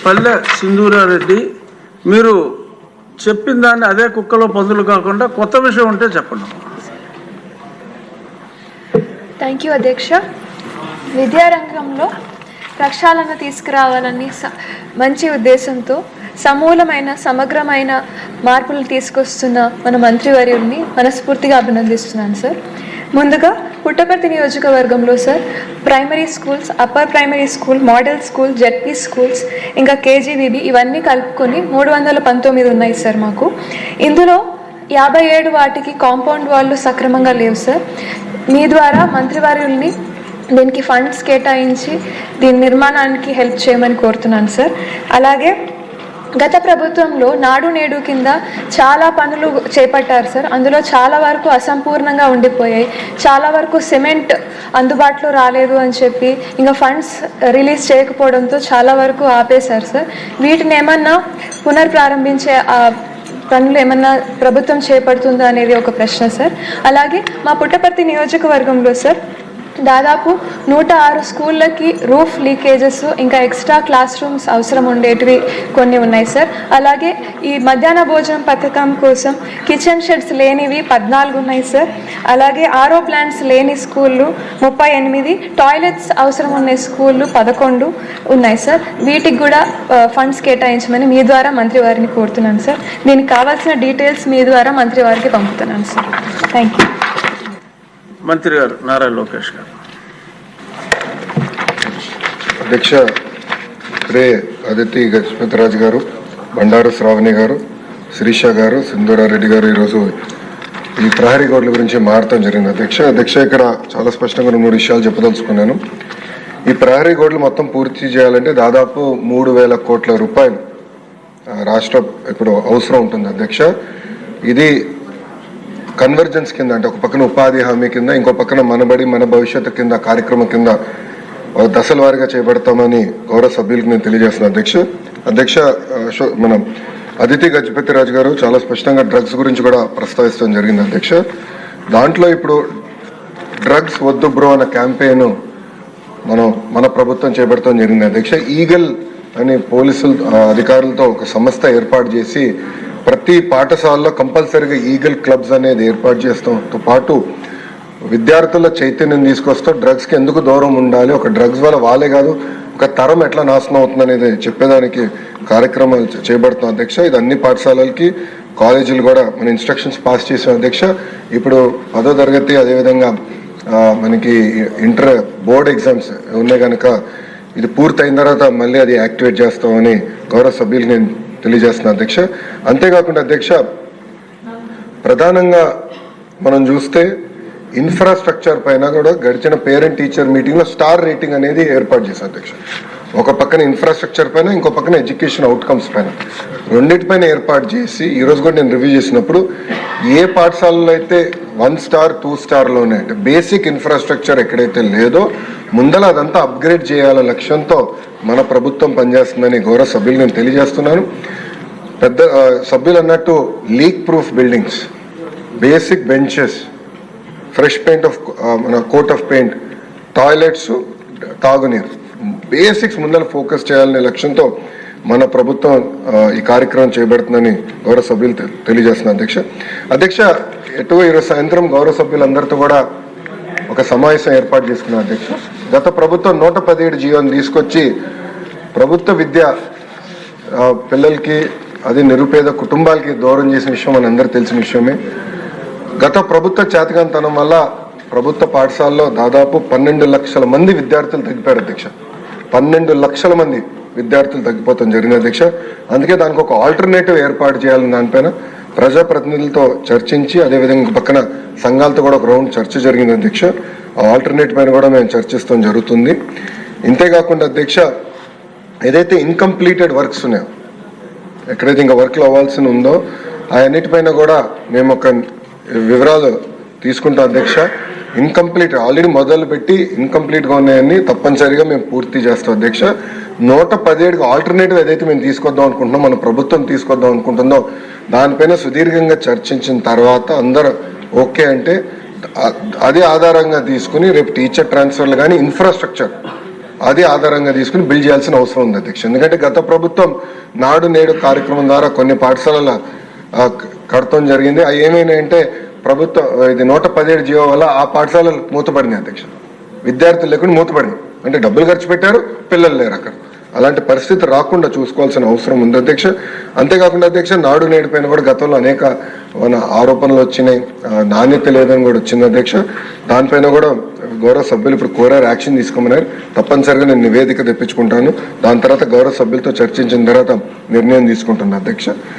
పల్లె సింధూరారెడ్డి, మీరు చెప్పిన దాన్ని అదే కుక్కలో పందులు కాకుండా కొత్త విషయం ఉంటే చెప్పండి. థ్యాంక్ యూ అధ్యక్ష. విద్యారంగంలో ప్రక్షాళన తీసుకురావాలని మంచి ఉద్దేశంతో సమూలమైన సమగ్రమైన మార్పులు తీసుకొస్తున్న మన మంత్రివర్యుల్ని మనస్ఫూర్తిగా అభినందిస్తున్నాను సార్. ముందుగా పుట్టపర్తి నియోజకవర్గంలో sir primary schools, upper primary school, model school, ZP schools, ఇంకా కేజీవీబీ ఇవన్నీ కలుపుకొని 319 ఉన్నాయి సార్ మాకు. ఇందులో 57 వాటికి కాంపౌండ్ వాళ్ళు సక్రమంగా లేవు సార్. మీ ద్వారా మంత్రివర్యుల్ని దీనికి ఫండ్స్ కేటాయించి దీని నిర్మాణానికి హెల్ప్ చేయమని కోరుతున్నాను సార్. అలాగే గత ప్రభుత్వంలో నాడు నేడు కింద చాలా పనులు చేపట్టారు సార్. అందులో చాలా వరకు అసంపూర్ణంగా ఉండిపోయాయి. చాలా వరకు సిమెంట్ అందుబాటులో రాలేదు అని చెప్పి ఇంకా ఫండ్స్ రిలీజ్ చేయకపోవడంతో చాలా వరకు ఆపేశారు సార్. వీటిని ఏమన్నా పునర్ప్రారంభించే పనులు ఏమన్నా ప్రభుత్వం చేపడుతుందా అనేది ఒక ప్రశ్న సార్. అలాగే మా పుట్టపర్తి నియోజకవర్గంలో సార్ దాదాపు 106 స్కూళ్ళకి రూఫ్ లీకేజెస్ ఇంకా ఎక్స్ట్రా క్లాస్ రూమ్స్ అవసరం ఉండేటివి కొన్ని ఉన్నాయి సార్. అలాగే ఈ మధ్యాహ్న భోజనం పథకం కోసం కిచెన్ షెడ్స్ లేనివి 14 ఉన్నాయి సార్. అలాగే ఆర్ఓ ప్లాంట్స్ లేని స్కూళ్ళు 38, టాయిలెట్స్ అవసరం ఉన్న స్కూళ్ళు 11 ఉన్నాయి సార్. వీటికి కూడా ఫండ్స్ కేటాయించమని మీ ద్వారా మంత్రివారిని కోరుతున్నాను సార్. దీనికి కావాల్సిన డీటెయిల్స్ మీ ద్వారా మంత్రివారికి పంపుతున్నాను సార్. Thank you. మంత్రి గారు నారా లోకేష్ గారు. అధ్యక్ష, ఇప్పుడే అదితి గజపతిరాజు గారు, బండారు శ్రావణి గారు, శిరీష గారు, సింధూరారెడ్డి గారు ఈరోజు ఈ ప్రహరీ గోడల గురించి మారటం జరిగింది. అధ్యక్ష ఇక్కడ చాలా స్పష్టంగా 3 విషయాలు చెప్పదలుచుకున్నాను. ఈ ప్రహరీ గోడలు మొత్తం పూర్తి చేయాలంటే దాదాపు 3,000 కోట్ల రూపాయలు రాష్ట్ర ఇప్పుడు అవసరం ఉంటుంది. అధ్యక్ష, ఇది కన్వర్జెన్స్ కింద, అంటే ఒక పక్కన ఉపాధి హామీ కింద, ఇంకో పక్కన మనబడి మన భవిష్యత్తు కింద కార్యక్రమం కింద దశల వారీగా చేపడతామని గౌరవ సభ్యులకు నేను తెలియజేస్తున్నాను. అధ్యక్ష మన అదితి గజపతిరాజు గారు చాలా స్పష్టంగా డ్రగ్స్ గురించి కూడా ప్రస్తావించడం జరిగింది. అధ్యక్ష, దాంట్లో ఇప్పుడు డ్రగ్స్ వద్దు బ్రో అన్న క్యాంపెయిన్ మన ప్రభుత్వం చేపడతాం జరిగింది. అధ్యక్ష, ఈగల్ అని పోలీసులు అధికారులతో ఒక సంస్థ ఏర్పాటు చేసి ప్రతి పాఠశాలలో కంపల్సరీగా ఈగల్ క్లబ్స్ అనేది ఏర్పాటు చేస్తాంతో పాటు విద్యార్థుల చైతన్యం తీసుకొస్తూ డ్రగ్స్కి ఎందుకు దూరం ఉండాలి, ఒక డ్రగ్స్ వల్ల వాళ్ళే కాదు ఒక తరం ఎట్లా నాశనం అవుతుంది అనేది చెప్పేదానికి కార్యక్రమాలు చేపడుతున్నాం. అధ్యక్ష, ఇది అన్ని పాఠశాలలకి కాలేజీలు కూడా మన ఇన్స్ట్రక్షన్స్ పాస్ చేసాం. అధ్యక్ష, ఇప్పుడు 10వ తరగతి అదేవిధంగా మనకి ఇంటర్ బోర్డ్ ఎగ్జామ్స్ ఉన్నాయి కనుక ఇది పూర్తయిన తర్వాత మళ్ళీ అది యాక్టివేట్ చేస్తామని గౌరవ సభ్యులు నేను తెలియజేస్తున్నా. అధ్యక్ష, అంతేకాకుండా అధ్యక్ష ప్రధానంగా మనం చూస్తే ఇన్ఫ్రాస్ట్రక్చర్ పైన కూడా గడిచిన పేరెంట్ టీచర్ మీటింగ్లో స్టార్ రేటింగ్ అనేది ఏర్పాటు చేశారు. అధ్యక్ష, ఒక పక్కన ఇన్ఫ్రాస్ట్రక్చర్ పైన, ఇంకో పక్కన ఎడ్యుకేషన్ అవుట్కమ్స్ పైన రెండింటిపైన ఏర్పాటు చేసి ఈరోజు కూడా నేను రివ్యూ చేసినప్పుడు ఏ పాఠశాలలో అయితే 1 స్టార్ 2 స్టార్లోనే అంటే బేసిక్ ఇన్ఫ్రాస్ట్రక్చర్ ఎక్కడైతే లేదో ముందల అదంతా అప్గ్రేడ్ చేయాల లక్ష్యంతో మన ప్రభుత్వం పనిచేస్తుందని గౌరవ సభ్యులు నేను తెలియజేస్తున్నాను. పెద్ద సభ్యులు అన్నట్టు leak proof buildings, basic benches, fresh paint of మన కోట్ ఆఫ్ పెయింట్, టాయిలెట్స్, తాగునీరు, బేసిక్స్ ముందర ఫోకస్ చేయాలనే లక్ష్యంతో మన ప్రభుత్వం ఈ కార్యక్రమం చేపడుతుందని గౌరవ సభ్యులు తెలియజేస్తున్నారు. అధ్యక్ష ఎటు ఈరోజు సాయంత్రం గౌరవ సభ్యులందరితో కూడా ఒక సమావేశం ఏర్పాటు చేసుకున్నారు. అధ్యక్ష, గత ప్రభుత్వం 117 జీవోని తీసుకొచ్చి ప్రభుత్వ విద్య పిల్లలకి అది నిరుపేద కుటుంబాలకి దూరం చేసిన విషయం మన అందరూ తెలిసిన విషయమే. గత ప్రభుత్వ చేతకాంతనం వల్ల ప్రభుత్వ పాఠశాలలో దాదాపు 12 లక్షల మంది విద్యార్థులు తగ్గిపోయారు. అధ్యక్ష, 12 లక్షల మంది విద్యార్థులు తగ్గిపోతాం జరిగింది. అధ్యక్ష, అందుకే దానికి ఒక ఆల్టర్నేటివ్ ఏర్పాటు చేయాలని దానిపైన ప్రజాప్రతినిధులతో చర్చించి అదేవిధంగా పక్కన సంఘాలతో కూడా ఒక రౌండ్ చర్చ జరిగింది. అధ్యక్ష, ఆల్టర్నేట్ పైన కూడా మేము చర్చిస్తాం జరుగుతుంది. ఇంతేకాకుండా అధ్యక్ష ఏదైతే ఇన్కంప్లీటెడ్ వర్క్స్ ఉన్నాయో, ఎక్కడైతే ఇంకా వర్క్లు అవ్వాల్సి ఉందో అన్నిటిపైన కూడా మేము ఒక వివరాలు తీసుకుంటాం. అధ్యక్ష, ఇన్కంప్లీట్ ఆల్రెడీ మొదలు పెట్టి ఇన్కంప్లీట్గా ఉన్నాయని తప్పనిసరిగా మేము పూర్తి చేస్తాం. అధ్యక్ష, 117 ఆల్టర్నేటివ్ ఏదైతే మేము తీసుకొద్దాం అనుకుంటున్నాం, మన ప్రభుత్వం తీసుకొద్దాం అనుకుంటుందో దానిపైన సుదీర్ఘంగా చర్చించిన తర్వాత అందరూ ఓకే అంటే అదే ఆధారంగా తీసుకుని రేపు టీచర్ ట్రాన్స్ఫర్లు కానీ ఇన్ఫ్రాస్ట్రక్చర్ అది ఆధారంగా తీసుకుని బిల్డ్ చేయాల్సిన అవసరం ఉంది అధ్యక్ష. ఎందుకంటే గత ప్రభుత్వం నాడు నేడు కార్యక్రమం ద్వారా కొన్ని పాఠశాలల కడతం జరిగింది. అవి ఏమైనాయంటే ప్రభుత్వం ఇది 117 జీవో వల్ల ఆ పాఠశాలలు మూతపడినాయి అధ్యక్ష. విద్యార్థులు లేకుండా మూతపడినాయి. అంటే డబ్బులు ఖర్చు పెట్టారు, పిల్లలు లేరు అక్కడ. అలాంటి పరిస్థితి రాకుండా చూసుకోవాల్సిన అవసరం ఉంది అధ్యక్ష. అంతేకాకుండా అధ్యక్ష, నాడు నేడు పైన కూడా గతంలో అనేక ఆరోపణలు వచ్చినాయి, నాణ్యత లేదని కూడా వచ్చింది అధ్యక్ష. దానిపైన కూడా గౌరవ సభ్యులు ఇప్పుడు కోరారు, యాక్షన్ తీసుకోమన్నారు. తప్పనిసరిగా నేను నివేదిక తెప్పించుకుంటాను. దాని తర్వాత గౌరవ సభ్యులతో చర్చించిన తర్వాత నిర్ణయం తీసుకుంటున్నాను అధ్యక్ష.